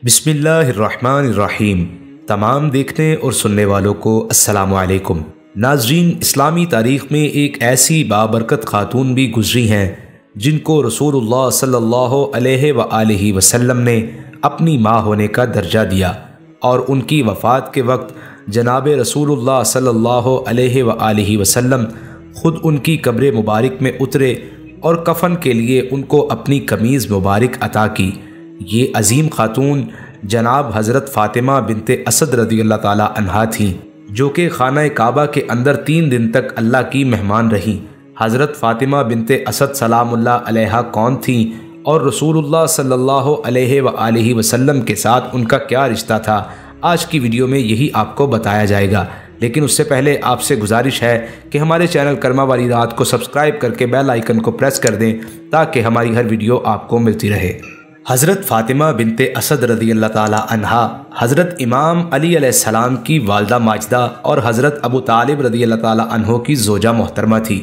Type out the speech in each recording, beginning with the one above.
बिस्मिल्लाहिर्रहमानिर्रहीम। तमाम देखने और सुनने वालों को अस्सलामु अलैकुम। नाज़रीन, इस्लामी तारीख़ में एक ऐसी बाबरकत खातून भी गुजरी हैं जिनको रसूलुल्लाह सल्लल्लाहु अलैहि वसल्लम ने अपनी माँ होने का दर्जा दिया और उनकी वफ़ात के वक्त जनाब रसूलुल्लाह सल्लल्लाहु अलैहि वसल्लम ख़ुद उनकी कब्र मुबारक में उतरे और कफ़न के लिए उनको अपनी कमीज़ मुबारक अता की। ये अज़ीम खातून जनाब हज़रत फ़ातिमा बिन्त असद रज़ियल्लाहु ताला अन्हा थीं, जो कि खाना काबा के अंदर 3 दिन तक अल्लाह की मेहमान रहीं। हज़रत फ़ातिमा बिन्त असद सलामुल्लाह अलैहा कौन थीं और रसूलुल्लाह सल्लल्लाहु अलैहि वसल्लम के साथ उनका क्या रिश्ता था, आज की वीडियो में यही आपको बताया जाएगा। लेकिन उससे पहले आपसे गुजारिश है कि हमारे चैनल करमा वाली रात को सब्सक्राइब करके बेल आइकन को प्रेस कर दें ताकि हमारी हर वीडियो आपको मिलती रहे। हज़रत फ़ातिमा बिन्त असद रज़ियल्लाहु ताला अन्हा हज़रत इमाम अली अलैहिस्सलाम की वालदा माजिदा और हज़रत अबू तालिब रज़ियल्लाहु ताला अन्हो की ज़ोजा मोहतरमा थी।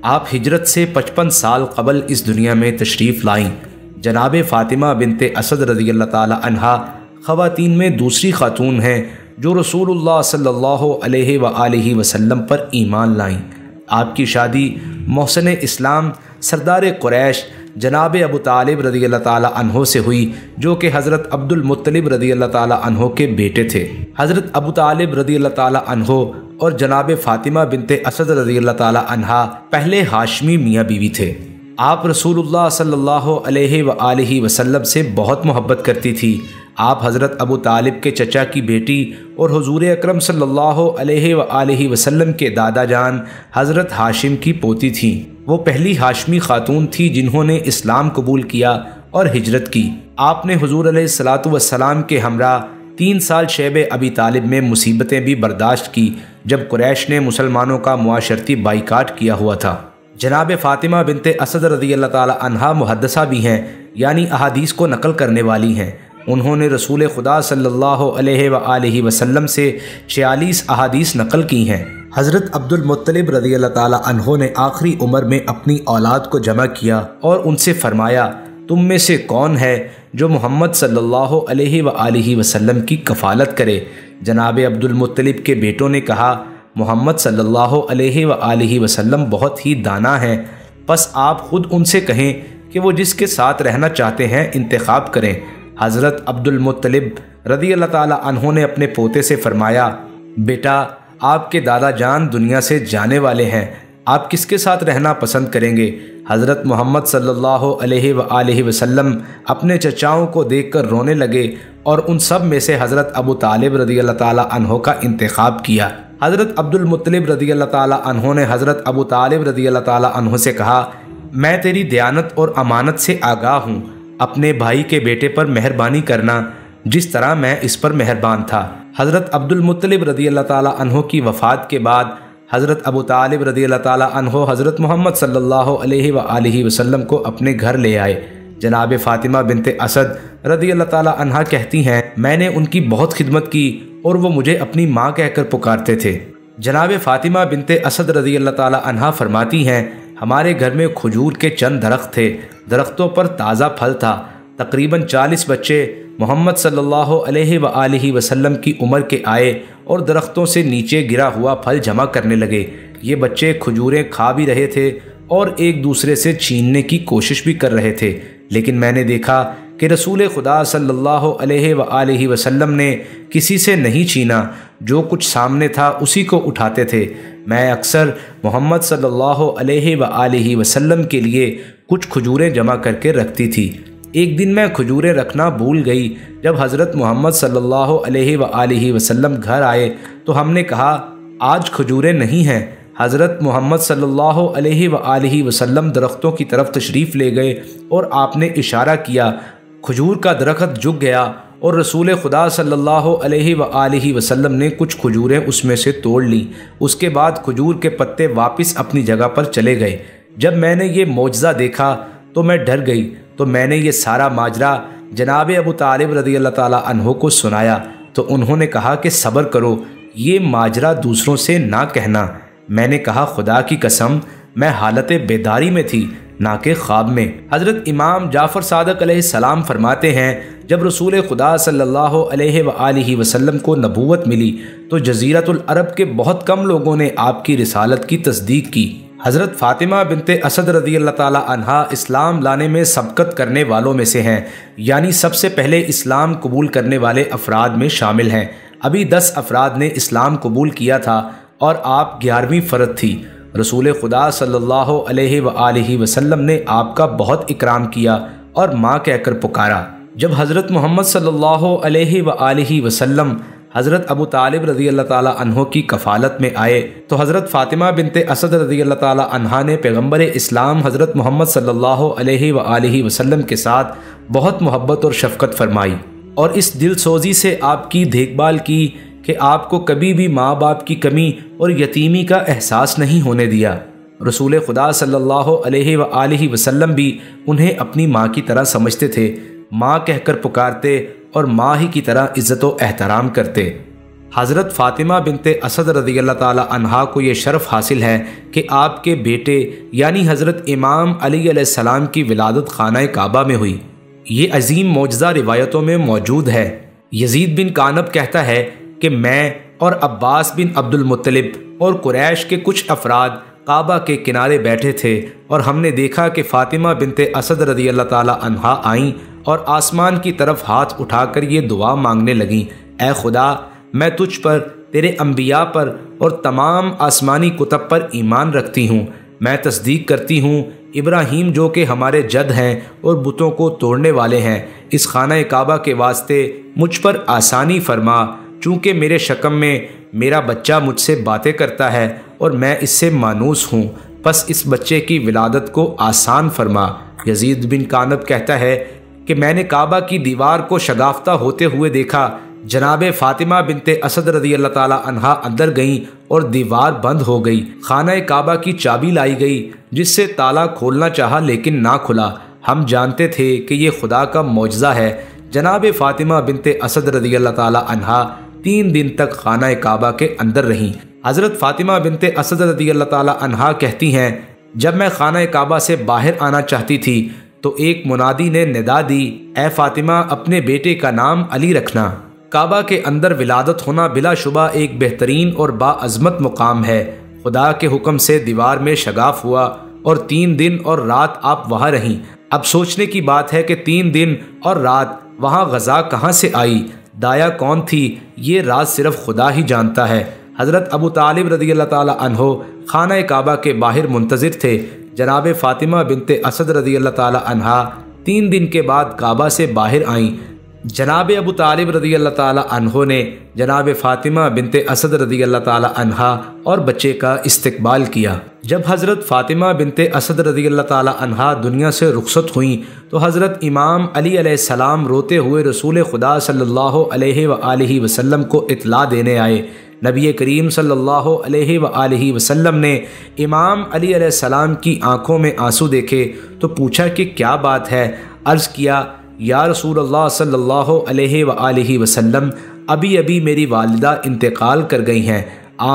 आप हिजरत से 55 साल कबल इस दुनिया में तशरीफ़ लाईं। जनाब फ़ातिमा बिन्त असद रज़ियल्लाहु ताला अन्हा ख़वातीन में दूसरी खातून हैं जो रसूलुल्लाह सल्लल्लाहु अलैहि वसल्लम पर ईमान लाईं। आपकी शादी मोहसिन इस्लाम सरदार कुरैश जनाब अबू तालिब रज़ियल्लाहु ताला अन्हो से हुई, जो कि हज़रत अब्दुल मुत्तलिब रज़ियल्लाहु ताला अन्हो के बेटे थे। हज़रत अबू तालिब रज़ियल्लाहु ताला अन्हो और जनाब फ़ातिमा बिन्त असद रज़ियल्लाहु ताला अन्हा पहले हाशमी मियाँ बीवी थे। आप रसूलुल्लाह सल्लल्लाहु अलैहि वसल्लम से बहुत मोहब्बत करती थी। आप हज़रत अबू तालिब के चचा की बेटी और हुज़ूर अकरम सल्लल्लाहु अलैहि वसल्लम के दादा जान हज़रत हाशिम की पोती थीं। वो पहली हाशमी खातून थी जिन्होंने इस्लाम कबूल किया और हिजरत की। आपने हुज़ूर अलैहिस्सलातु वस्सलाम के हमरा 3 साल शैब अबी तालिब में मुसीबतें भी बर्दाश्त की जब कुरैश ने मुसलमानों का मुआशरती बाइकाट किया हुआ था। जनाब फ़ातिमा बिन्त असद रज़ियल्लाहु ताला अन्हा मुहद्दिसा भी हैं, यानी अहादीस को नकल करने वाली हैं। उन्होंने रसूल खुदा सल्लल्लाहु अलैहि वसल्लम से 46 अहादीस नकल की हैं। हज़रत अब्दुल मुत्तलिब रज़ियल्लाहु ताला अन्हो ने आखिरी उम्र में अपनी औलाद को जमा किया और उनसे फरमाया, तुम में से कौन है जो मोहम्मद सल्लल्लाहु अलैहि वसल्लम की कफ़ालत करे। जनाब अब्दुल मुत्तलिब के बेटों ने कहा, मोहम्मद सल्लल्लाहु अलैहि वसल्लम बहुत ही दाना हैं, बस आप ख़ुद उनसे कहें कि वो जिसके साथ रहना चाहते हैं इंतखाब करें। हज़रत अब्दुल मुत्तलिब रज़ियल्लाहु ताला अन्हो ने अपने पोते से फरमाया, बेटा आपके दादा जान दुनिया से जाने वाले हैं, आप किसके साथ रहना पसंद करेंगे। हज़रत मोहम्मद सल्लल्लाहु अलैहि वसल्लम अपने चचाओं को देखकर रोने लगे और उन सब में से हज़रत अबू तालिब रज़ियल्लाहु ताला अन्हो का इंतखाब किया। हज़रत अब्दुल मुत्तलिब रज़ियल्लाहु ताला अन्हो ने हज़रत अबू तालिब रज़ियल्लाहु ताला अन्हो से कहा, मैं तेरी दयानत और अमानत से आगाह हूँ, अपने भाई के बेटे पर मेहरबानी करना जिस तरह मैं इस पर मेहरबान था। हज़रत अब्दुल मुत्तलिब रज़ियल्लाहु ताला अन्हो की वफ़ात के बाद हज़रत अबू तालिब रज़ियल्लाहु ताला अन्हो हज़रत मोहम्मद सल्लल्लाहु अलैहि वसल्लम को अपने घर ले आए। जनाब फ़ातिमा बिन्त असद रज़ियल्लाहु ताला अन्हा कहती हैं, मैंने उनकी बहुत खिदमत की और वो मुझे अपनी माँ कहकर पुकारते थे। जनाब फ़ातिमा बिन्त असद रज़ियल्लाहु ताला अन्हा फरमाती हैं, हमारे घर में खजूर के चंद दरख्त थे, दरख्तों पर ताज़ा फल था। तकरीबन 40 बच्चे मोहम्मद सल्लल्लाहु अलैहि वसल्लम की उम्र के आए और दरख्तों से नीचे गिरा हुआ फल जमा करने लगे। ये बच्चे खजूरें खा भी रहे थे और एक दूसरे से छीनने की कोशिश भी कर रहे थे, लेकिन मैंने देखा कि रसूल खुदा सल्लल्लाहु अलैहि वसल्लम ने किसी से नहीं छीना, जो कुछ सामने था उसी को उठाते थे। मैं अक्सर मोहम्मद सल्लल्लाहु अलैहि वसल्लम के लिए कुछ खजूरें जमा करके रखती थी। एक दिन मैं खजूरें रखना भूल गई। जब हज़रत मोहम्मद सल्लल्लाहु अलैहि वसल्लम घर आए तो हमने कहा, आज खजूरें नहीं हैं। हज़रत मोहम्मद सल्लल्लाहु अलैहि वसल्लम दरख्तों की तरफ तशरीफ़ ले गए और आपने इशारा किया, खजूर का दरख्त झुक गया और रसूल खुदा सल्लल्लाहु अलैहि वसल्लम ने कुछ खजूरें उसमें से तोड़ ली। उसके बाद खजूर के पत्ते वापस अपनी जगह पर चले गए। जब मैंने ये मौजज़ा देखा तो मैं डर गई, तो मैंने ये सारा माजरा जनाब अबू तालिब रज़ियल्लाहु ताला अन्हो को सुनाया तो उन्होंने कहा कि सब्र करो, ये माजरा दूसरों से ना कहना। मैंने कहा, खुदा की कसम मैं हालत बेदारी में थी, ना कि ख्वाब में। हज़रत इमाम जाफ़र सादिक़ अलैहिस्सलाम फरमाते हैं, जब रसूल खुदा सल्लल्लाहु अलैहि वसल्लम को नबूवत मिली तो जज़ीरतुल अरब के बहुत कम लोगों ने आपकी रिसालत की तस्दीक की। हज़रत फ़ातिमा बिन्त असद रज़ियल्लाहु ताला अन्हा इस्लाम लाने में सबकत करने वालों में से हैं, यानी सबसे पहले इस्लाम कबूल करने वाले अफराद में शामिल हैं। अभी 10 अफराद ने इस्लाम कबूल किया था और आप 11वीं फ़र्द थी। रसूल खुदा सल्लल्लाहु अलैहि वसल्लम ने आपका बहुत इकराम किया और माँ कहकर पुकारा। जब हज़रत मोहम्मद सल्लल्लाहु अलैहि वसल्लम हज़रत अबू तालिब रज़ियल्लाहु ताला अन्हो की कफ़ालत में आए तो हज़रत फ़ातिमा बिन्त असद रज़ियल्लाहु ताला अन्हा ने पैगम्बर इस्लाम हज़रत मोहम्मद सल्लल्लाहु अलैहि वसल्लम के साथ बहुत मोहब्बत और शफ़क़त फ़रमाई और इस दिल सोज़ी से आपकी देखभाल की कि आपको कभी भी माँ बाप की कमी और यतीमी का एहसास नहीं होने दिया। रसूल खुदा सल्लल्लाहु अलैहि वसल्लम भी उन्हें अपनी माँ की तरह समझते थे, माँ कहकर पुकारते और माँ ही की तरह इज़्ज़त व एहतराम करते। हज़रत फ़ातिमा बिन्त असद रज़ियल्लाहु ताला अन्हा को ये शर्फ़ हासिल है कि आपके बेटे यानी हज़रत इमाम अली अलैहिस्सलाम की विलादत खाना काबा में हुई। ये अजीम मौजज़ा रिवायतों में मौजूद है। यजीद बिन कानब कहता है कि मैं और अब्बास बिन अब्दुल मुत्तलिब और कुरैश के कुछ अफराद काबा के किनारे बैठे थे और हमने देखा कि फ़ातिमा बिन्त असद रज़ियल्लाहु ताला अन्हा आईं और आसमान की तरफ हाथ उठाकर ये दुआ मांगने लगीं, ए खुदा, मैं तुझ पर, तेरे अम्बिया पर और तमाम आसमानी कुतब पर ईमान रखती हूँ। मैं तस्दीक करती हूँ इब्राहीम जो कि हमारे जद हैं और बुतों को तोड़ने वाले हैं, इस खाना काबा के वास्ते मुझ पर आसानी फरमा, चूँकि मेरे शकम में मेरा बच्चा मुझसे बातें करता है और मैं इससे मानूस हूँ, बस इस बच्चे की विलादत को आसान फरमा। यजीद बिन कानब कहता है कि मैंने काबा की दीवार को शगाफ्ता होते हुए देखा। जनाब फ़ातिमा बिन्त असद रज़ियल्लाहु ताला अन्हा अंदर गईं और दीवार बंद हो गई। खाना काबा की चाबी लाई गई जिससे ताला खोलना चाहा लेकिन ना खुला। हम जानते थे कि ये खुदा का मौजज़ा है। जनाब फ़ातिमा बिन्त असद रज़ियल्लाहु ताला अन्हा 3 दिन तक खाना काबा के अंदर रहीं। हज़रत फ़ातिमा बिन्त असद रज़ियल्लाहु ताला अन्हा कहती हैं, जब मैं खाना काबा से बाहर आना चाहती थी तो एक मुनादी ने निदा दी, ए फ़ातिमा, अपने बेटे का नाम अली रखना। काबा के अंदर विलादत होना बिलाशुबा एक बेहतरीन और बाअज़मत मुकाम है। खुदा के हुक्म से दीवार में शगाफ हुआ और 3 दिन और रात आप वहाँ रहीं। अब सोचने की बात है कि 3 दिन और रात वहाँ ग़ज़ा कहाँ से आई, दाया कौन थी, ये राज सिर्फ खुदा ही जानता है। हज़रत अबू तालिब रज़ियल्लाहु ताला अन्हो खाना काबा के बाहर मुंतज़िर थे। जनाब फ़ातिमा बिन्त असद रज़ियल्लाहु ताला अन्हा 3 दिन के बाद काबा से बाहर आईं। जनाब अबू तालिब रज़ियल्लाहु ताला अन्हो ने जनाब फ़ातिमा बिन्त असद रज़ियल्लाहु ताला अन्हा और बच्चे का इस्तकबाल किया। जब हज़रत फ़ातिमा बिन्त असद रज़ियल्लाहु ताला अन्हा दुनिया से रुखसत हुई तो हज़रत इमाम अली अलैहिस्सलाम रोते हुए रसूल खुदा सल्लल्लाहु अलैहि वसल्लम को इत्ला देने आए। नबी करीम सल्लल्लाहु अलैहि वसल्लम ने इमाम अली अलैहिस्सलाम की आंखों में आंसू देखे तो पूछा कि क्या बात है। अर्ज़ किया, या रसूल अल्लाह सल्लल्लाहु अलैहि वसल्लम, अभी अभी मेरी वालिदा इंतकाल कर गई हैं।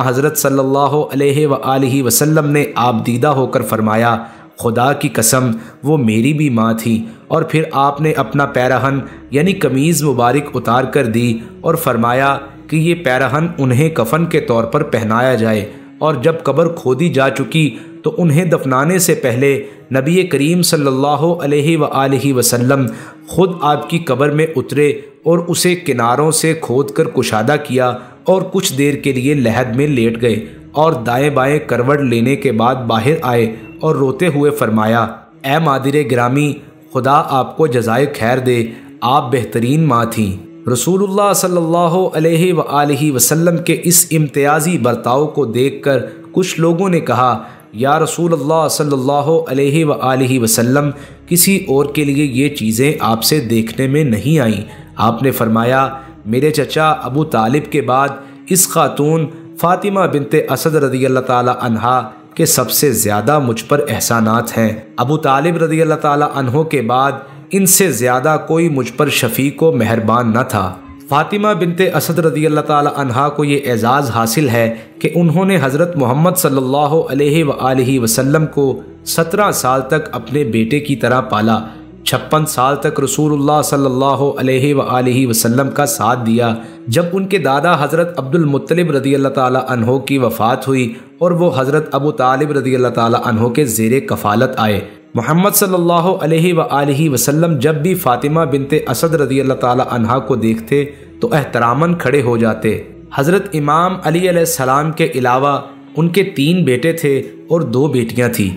हज़रत सल्लल्लाहु अलैहि वसल्लम ने आप दीदा होकर फरमाया, खुदा की कसम, वो मेरी भी माँ थी। और फिर आपने अपना पैरहन यानी कमीज़ मुबारक उतार कर दी और फरमाया कि ये पैरहन उन्हें कफन के तौर पर पहनाया जाए, और जब कब्र खोदी जा चुकी तो उन्हें दफनाने से पहले नबी करीम सल्लल्लाहु अलैहि वसल्लम खुद आपकी कब्र में उतरे और उसे किनारों से खोद कर कुशादा किया और कुछ देर के लिए लहद में लेट गए और दाएं बाएं करवट लेने के बाद बाहर आए और रोते हुए फरमाया, ए मादिर गिरामी, खुदा आपको जज़ाए खैर दे, आप बेहतरीन माँ थीं। रसूलुल्लाह सल्लल्लाहु अलैहि वसल्लम के इस इम्तियाज़ी बर्ताव को देखकर कुछ लोगों ने कहा, या रसूलुल्लाह सल्लल्लाहु अलैहि वसल्लम, किसी और के लिए ये चीज़ें आपसे देखने में नहीं आईं। आपने फरमाया, मेरे चचा अबू तालिब के बाद इस खातून फ़ातिमा बिन्त असद रज़ियल्लाहु ताला अन्हा के सबसे ज़्यादा मुझ पर एहसानात हैं। अबू तालिब रज़ियल्लाहु ताला अन्हो के बाद इनसे ज़्यादा कोई मुझ पर शफ़ीक़ व मेहरबान न था। फ़ातिमा बिन्त असद रज़ियल्लाहु ताला अन्हा को ये एज़ाज़ हासिल है कि उन्होंने हज़रत मोहम्मद सल्लल्लाहु अलैहि वसल्लम को 17 साल तक अपने बेटे की तरह पाला। 56 साल तक रसूलुल्लाह सल्लल्लाहु अलैहि वसल्लम का साथ दिया। जब उनके दादा हज़रत अब्दुल मुत्तलिब रज़ियल्लाहु ताला अन्हो की वफ़ात हुई और वो हज़रत अबू तालिब रज़ियल्लाहु ताला अन्हो के ज़ेरे कफ़ालत आए, मोहम्मद सल्लल्लाहु अलैहि वसल्लम जब भी फ़ातिमा बिन्त असद रज़ियल्लाहु ताला अन्हा को देखते तो एहतरामन खड़े हो जाते। हज़रत इमाम अली अलैहिस्सलाम के अलावा उनके 3 बेटे थे और 2 बेटियां थीं।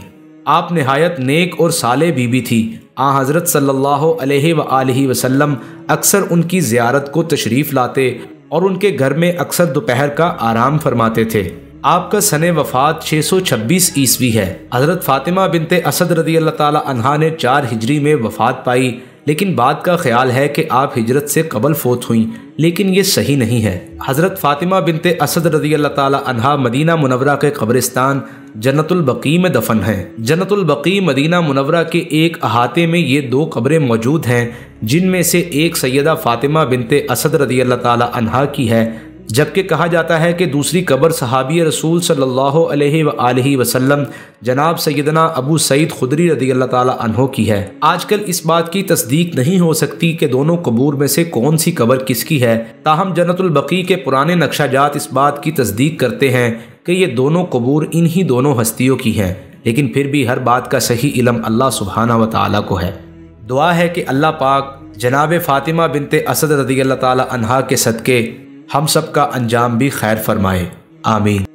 आप नहायत नेक और साले बीबी थी। आ हज़रत सल्लल्लाहु अलैहि वसल्लम अक्सर उनकी ज़ियारत को तशरीफ़ लाते और उनके घर में अक्सर दोपहर का आराम फरमाते थे। आपका सने वफ़ात 626 ईस्वी है। हज़रत फ़ातिमा बिन्त असद रज़ियल्लाहु ताला अन्हा ने 4 हिजरी में वफ़ात पाई, लेकिन बाद का ख्याल है कि आप हिजरत से कबल फोत हुई, लेकिन ये सही नहीं है। हज़रत फ़ातिमा बिन्त असद रज़ियल्लाहु ताला अन्हा मदीना मुनव्वरा के कब्रिस्तान जन्नतुल बकी में दफन है। जन्नतुल बकी मदीना मुनव्वरा के एक अहाते में ये 2 कब्रें मौजूद हैं, जिनमें से एक सैयदा फ़ातिमा बिन्त असद रज़ियल्लाहु ताला अन्हा की है, जबकि कहा जाता है कि दूसरी कब्र सहाबी रसूल सल्लल्लाहु अलैहि वसल्लम जनाब सैयदना अबू सईद खुदरी रज़ियल्लाहु ताला अन्हो की है। आजकल इस बात की तस्दीक नहीं हो सकती कि दोनों कबूर में से कौन सी कब्र किसकी है, ताहम जन्नतुल बकी के पुराने नक्शाजात इस बात की तस्दीक करते हैं कि ये दोनों कबूर इन्हीं दोनों हस्तियों की हैं, लेकिन फिर भी हर बात का सही इल्म अल्लाह सुब्हाना व तआला को है। दुआ है कि अल्लाह पाक जनाब फ़ातिमा बिन्त असद रज़ियल्लाहु ताला अन्हा के सदक़े हम सब का अंजाम भी खैर फरमाए। आमीन।